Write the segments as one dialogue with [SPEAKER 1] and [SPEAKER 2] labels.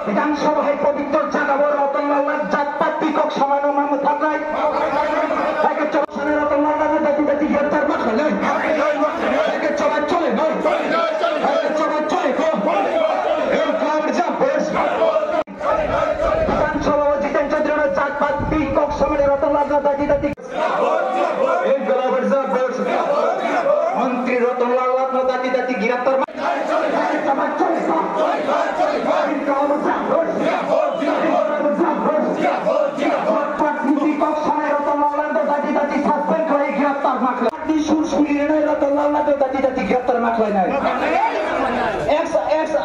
[SPEAKER 1] বিধানসভায় পবিত্র জানাবো রতনলাল নাথ জাতপাত পিকক সমান মামু থাকায় তাকে চলছানের রতনলাল নাথ জাতি জাতি গ্রেপ্তার মাখা নাই তাকে চলা চলে নয় তাকে চলা চলে এই ক্লাব জাম্পেস বিধানসভা জিতেন চন্দ্রনাথ জাতপাত পিকক সমানের রতনলাল নাথ জাতি জাতি এই ক্লাব জাম্পেস মন্ত্রী রতনলাল নাথ জাতি জাতি গ্রেপ্তার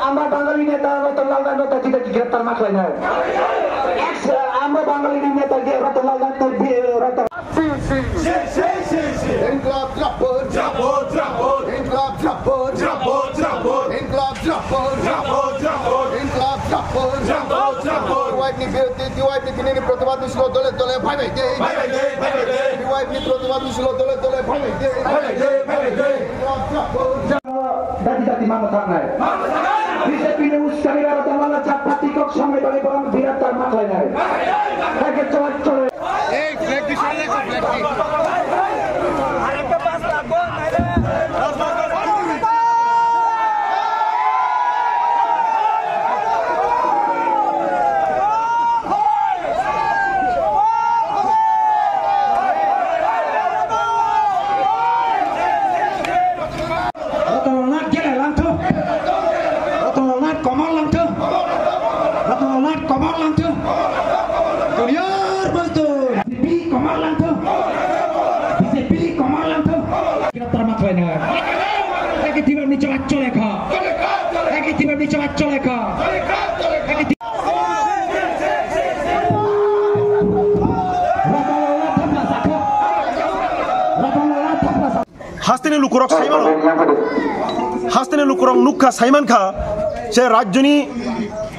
[SPEAKER 1] আমরা বাঙালি নেতা রতনলাল নাথ জাতি জাতি গ্রেপ্তার মাখলাই নাই আমরা বাঙালি নেতা Ratanlal Nath
[SPEAKER 2] Inclab Drappur, Drappur, Drappur, Inclab Drappur, Drappur, Drappur, Inclab Drappur, Drappur, Drappur, Inclab Drappur, Drappur, Drappur. Wipe ni birti, wipe ni kini protibad mislo dole dole bhai bhai de, bhai bhai de, bhai bhai de. Wipe ni protibad mislo dole dole bhai bhai de, bhai bhai de, bhai bhai de. Inclab Drappur.
[SPEAKER 1] জাতি জাতি মামু থাকায় BJP নে উস্কানিরা Ratanlal Nath জাতপাত peacock সংবিধানে বরং গ্রেপ্তার মাখলাই নাই তাকে চলা চলে
[SPEAKER 2] এই ফ্ল্যাগ দিশা লে flag the
[SPEAKER 3] Hastene lukurok Simon Hastene lukurok nukha Simon kha se rajjoni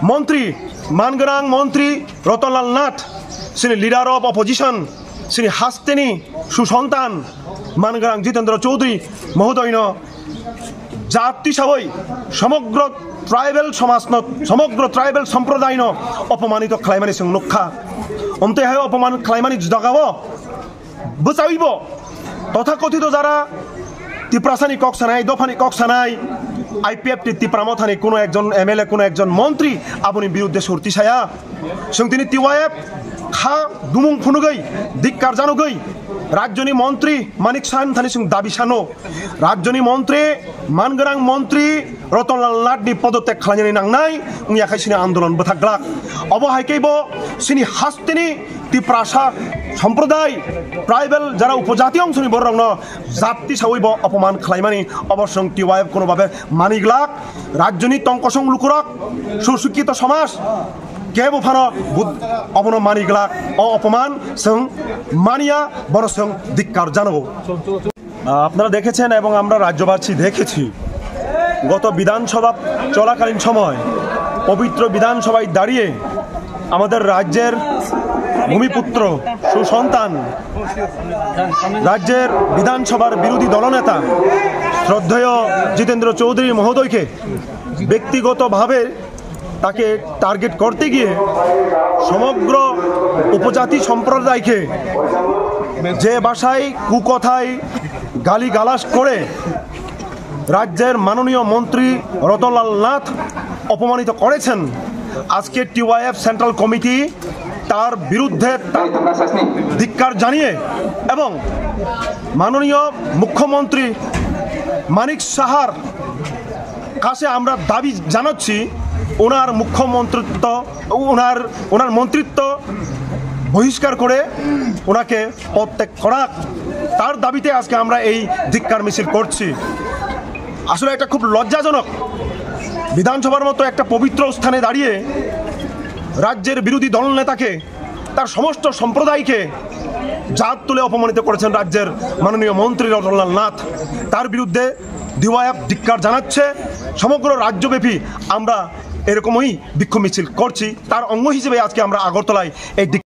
[SPEAKER 3] montri mangarang montri Rotolal Nath sini leader of opposition sini hasteni susontan mangarang Jitendra Chaudhary mohodoyno jati saboi সমগ্র tribal সমাজনত সমগ্র tribal সম্প্রদায়ন অপমানিত খাইমানি song নখা অমতে হায় অপমান খাইমানি জগাবো বচাইব তথাকথিত যারা তিপ্রাসানি কক্সানাই দফানি কক্সানাই IPF তিপ্রামথানি কোনো একজন MLA কোনো একজন মন্ত্রী আপনি বিরুদ্ধে সরতি ছায়া সং তিনি টিওয়াইএফ খা দুমুং ফুনুগৈ দিক্কার জানুগৈ রাজ্যনি মন্ত্রী মানিক সান থানি সং দাবি সানো রাজ্যনি মন্ত্রী মানগরাং মন্ত্রী রতনলাল নাথনি পদত্যাগ খালানি নাংনাই উনিয়াখাই সিনি আন্দোলন বথাগ্লাক অবহাইকেইব সিনি হাস্তিনি তিপ্রাসা সম্প্রদায় ট্রাইবেল যারা উপজাতি অংশনি বড়রং জাতি সাউইব অপমান খালাইমানি অবশ্যং টিওয়াইএফ কোনোভাবে মানিগ্লাক রাজ্যনি টংকসং লুকুরক সুশিক্ষিত সমাজ কেবো ফানো অবন মানিগ্লাক অপমান সং মানিয়া বড় সং ধিক্কার জানাবো আপনারা দেখেছেন এবং আমরা রাজ্যবাসী দেখেছি গত বিধানসভা চলাকালীন সময় পবিত্র বিধানসভায় দাঁড়িয়ে আমাদের রাজ্যের ভূমিপুত্র সুসন্তান রাজ্যের বিধানসভার বিরোধী দলনেতা শ্রদ্ধেয় জিতেন্দ্র চৌধুরী মহোদয়কে ব্যক্তিগতভাবে তাকে টার্গেট করতে গিয়ে সমগ্র উপজাতি সম্প্রদায়কে যে ভাষায় কুকথায় গালিগালাজ করে রাজ্যের মাননীয় মন্ত্রী রতনলাল নাথ অপমানিত করেছেন আজকে টিওয়াইএফ সেন্ট্রাল কমিটি তার বিরুদ্ধে ধিক্কার জানিয়ে এবং মাননীয় মুখ্যমন্ত্রী মানিক সাহার কাছে আমরা দাবি জানাচ্ছি ওনার মুখ্যমন্ত্রিত্ব ওনার মন্ত্রিত্ব বহিষ্কার করে ওনাকে পদত্যাগ করা, তার দাবিতে আজকে আমরা এই ধিক্কার মিছিল করছি। আসলে এটা খুব লজ্জাজনক, বিধানসভার মতো একটা পবিত্র স্থানে দাঁড়িয়ে রাজ্যের বিরোধী দলনেতাকে, তার সমস্ত সম্প্রদায়কে জাত তুলে অপমানিত করেছেন রাজ্যের মাননীয় মন্ত্রী রতনলাল নাথ। তার বিরুদ্ধে দিওয়ায়াব ধিক্কার জানাচ্ছে সমগ্র রাজ্যব্যাপী। আমরা এরকমই বিক্ষোভ মিছিল করছি, তার অঙ্গ হিসেবে আজকে আমরা আগরতলায় এই